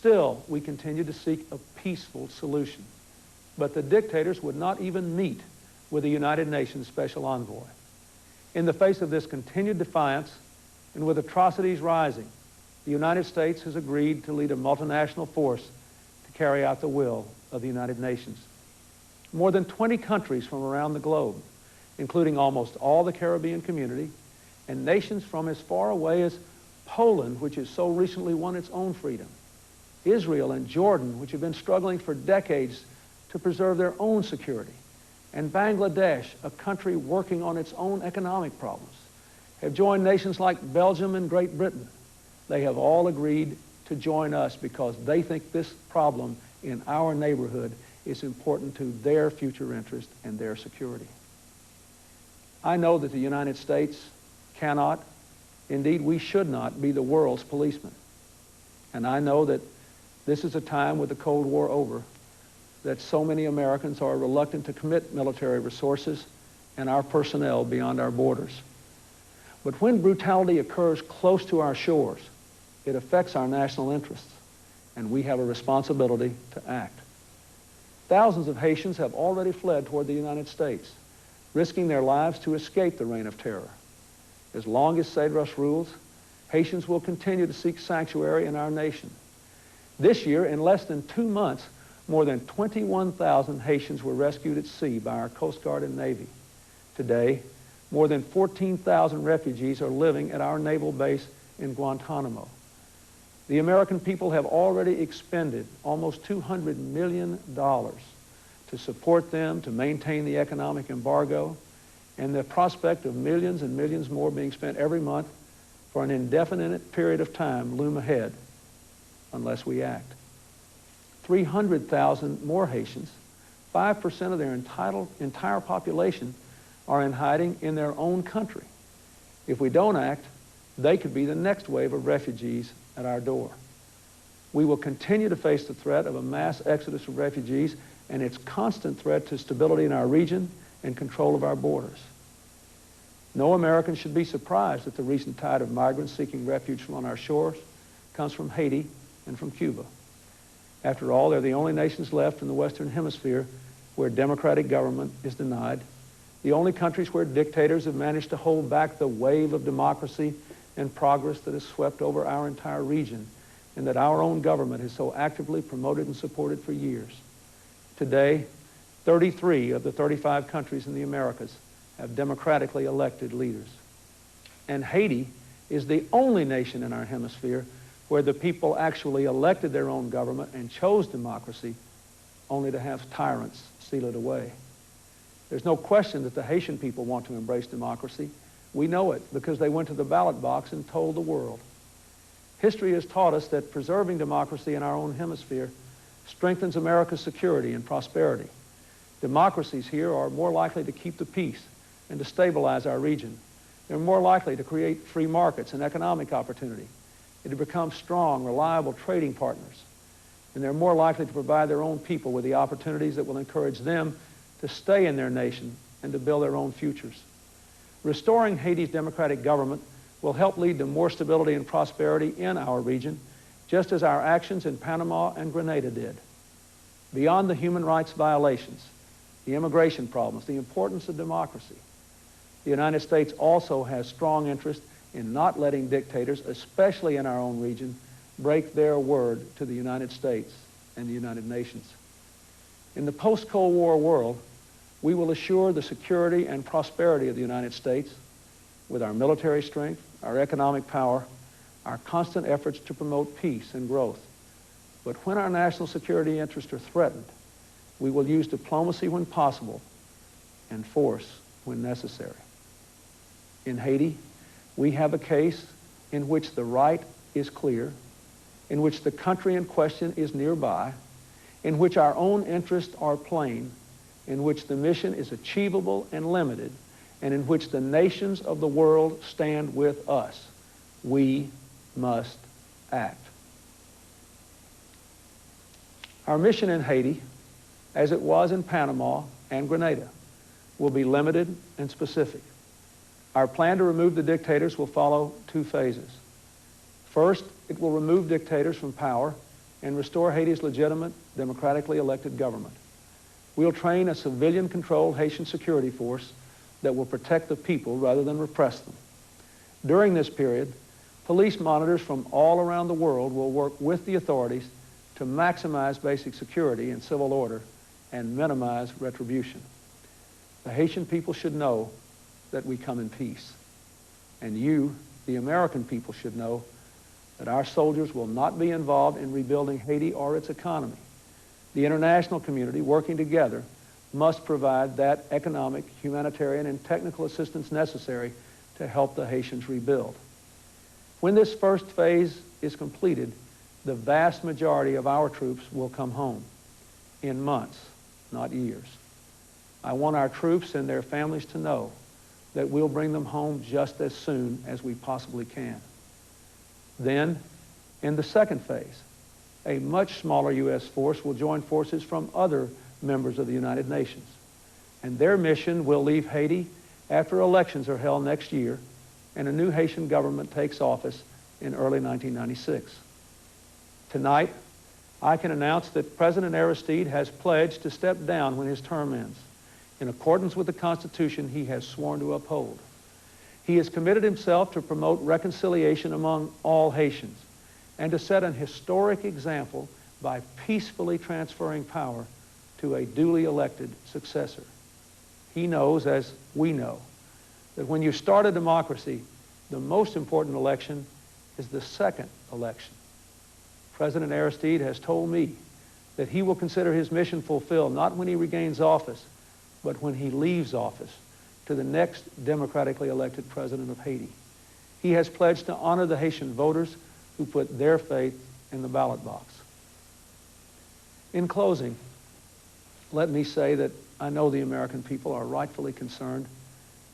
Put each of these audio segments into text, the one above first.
Still, we continue to seek a peaceful solution. But the dictators would not even meet with the United Nations Special Envoy. In the face of this continued defiance, and with atrocities rising, the United States has agreed to lead a multinational force to carry out the will of the United Nations. More than 20 countries from around the globe, including almost all the Caribbean community, and nations from as far away as Poland, which has so recently won its own freedom, Israel and Jordan, which have been struggling for decades to preserve their own security, and Bangladesh, a country working on its own economic problems, have joined nations like Belgium and Great Britain. They have all agreed to join us because they think this problem in our neighborhood is important to their future interest and their security. I know that the United States cannot, indeed we should not, be the world's policeman. And I know that this is a time with the Cold War over that so many Americans are reluctant to commit military resources and our personnel beyond our borders. But when brutality occurs close to our shores, it affects our national interests, and we have a responsibility to act. Thousands of Haitians have already fled toward the United States, risking their lives to escape the reign of terror. As long as Cedras rules, Haitians will continue to seek sanctuary in our nation. This year, in less than 2 months, more than 21,000 Haitians were rescued at sea by our Coast Guard and Navy. Today, more than 14,000 refugees are living at our naval base in Guantanamo. The American people have already expended almost $200 million to support them, to maintain the economic embargo, and the prospect of millions and millions more being spent every month for an indefinite period of time loom ahead unless we act. 300,000 more Haitians, 5% of their entire population, are in hiding in their own country. If we don't act, they could be the next wave of refugees at our door. We will continue to face the threat of a mass exodus of refugees and its constant threat to stability in our region and control of our borders. No American should be surprised that the recent tide of migrants seeking refuge on our shores comes from Haiti and from Cuba. After all, they're the only nations left in the Western Hemisphere where democratic government is denied, the only countries where dictators have managed to hold back the wave of democracy and progress that has swept over our entire region and that our own government has so actively promoted and supported for years. Today, 33 of the 35 countries in the Americas have democratically elected leaders. And Haiti is the only nation in our hemisphere where the people actually elected their own government and chose democracy, only to have tyrants steal it away. There's no question that the Haitian people want to embrace democracy. We know it because they went to the ballot box and told the world. History has taught us that preserving democracy in our own hemisphere strengthens America's security and prosperity. Democracies here are more likely to keep the peace and to stabilize our region. They're more likely to create free markets and economic opportunity, and to become strong, reliable trading partners. And they're more likely to provide their own people with the opportunities that will encourage them to stay in their nation and to build their own futures. Restoring Haiti's democratic government will help lead to more stability and prosperity in our region, just as our actions in Panama and Grenada did. Beyond the human rights violations, the immigration problems, the importance of democracy, the United States also has strong interest in not letting dictators, especially in our own region, break their word to the United States and the United Nations. In the post-Cold War world, we will assure the security and prosperity of the United States with our military strength, our economic power, our constant efforts to promote peace and growth. But when our national security interests are threatened, we will use diplomacy when possible and force when necessary. In Haiti, we have a case in which the right is clear, in which the country in question is nearby, in which our own interests are plain, in which the mission is achievable and limited, and in which the nations of the world stand with us. We must act. Our mission in Haiti, as it was in Panama and Grenada, will be limited and specific. Our plan to remove the dictators will follow 2 phases. First, it will remove dictators from power and restore Haiti's legitimate, democratically elected government. We'll train a civilian-controlled Haitian security force that will protect the people rather than repress them. During this period, police monitors from all around the world will work with the authorities to maximize basic security and civil order and minimize retribution. The Haitian people should know that we come in peace. And you, the American people, should know that our soldiers will not be involved in rebuilding Haiti or its economy. The international community, working together, must provide that economic, humanitarian, and technical assistance necessary to help the Haitians rebuild. When this first phase is completed, the vast majority of our troops will come home in months, not years. I want our troops and their families to know that we'll bring them home just as soon as we possibly can. Then, in the second phase, a much smaller U.S. force will join forces from other members of the United Nations. And their mission will leave Haiti after elections are held next year and a new Haitian government takes office in early 1996. Tonight, I can announce that President Aristide has pledged to step down when his term ends, in accordance with the Constitution he has sworn to uphold. He has committed himself to promote reconciliation among all Haitians and to set an historic example by peacefully transferring power to a duly elected successor. He knows, as we know, that when you start a democracy, the most important election is the second election. President Aristide has told me that he will consider his mission fulfilled not when he regains office, but when he leaves office to the next democratically elected president of Haiti. He has pledged to honor the Haitian voters who put their faith in the ballot box. In closing, let me say that I know the American people are rightfully concerned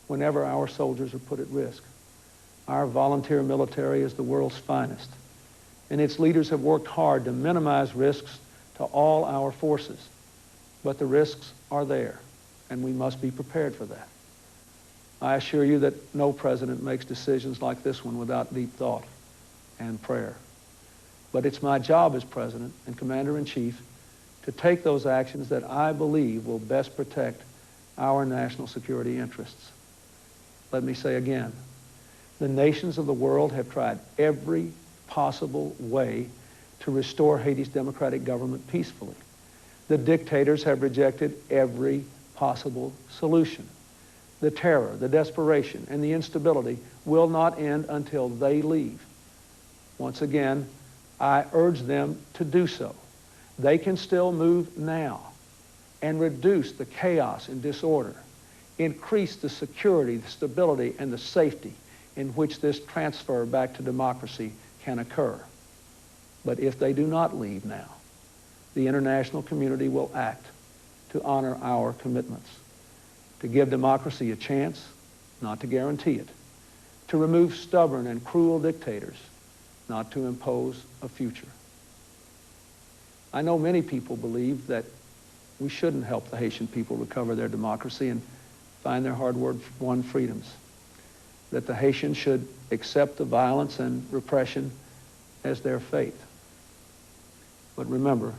whenever our soldiers are put at risk. Our volunteer military is the world's finest, and its leaders have worked hard to minimize risks to all our forces. But the risks are there, and we must be prepared for that. I assure you that no president makes decisions like this one without deep thought and prayer. But it's my job as president and commander-in-chief to take those actions that I believe will best protect our national security interests. Let me say again, the nations of the world have tried every possible way to restore Haiti's democratic government peacefully. The dictators have rejected every possible solution. The terror, the desperation, and the instability will not end until they leave. Once again, I urge them to do so. They can still move now and reduce the chaos and disorder, increase the security, the stability, and the safety in which this transfer back to democracy can occur. But if they do not leave now, the international community will act to honor our commitments, to give democracy a chance, not to guarantee it, to remove stubborn and cruel dictators, not to impose a future. I know many people believe that we shouldn't help the Haitian people recover their democracy and find their hard-won freedoms, that the Haitians should accept the violence and repression as their fate. But remember,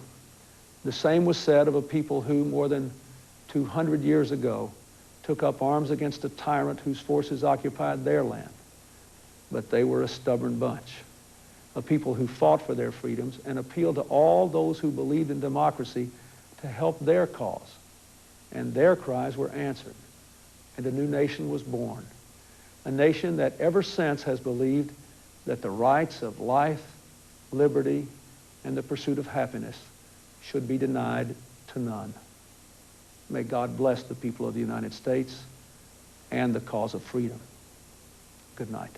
the same was said of a people who, more than 200 years ago, took up arms against a tyrant whose forces occupied their land. But they were a stubborn bunch, a people who fought for their freedoms and appealed to all those who believed in democracy to help their cause. And their cries were answered, and a new nation was born, a nation that ever since has believed that the rights of life, liberty, and the pursuit of happiness should be denied to none. May God bless the people of the United States and the cause of freedom. Good night.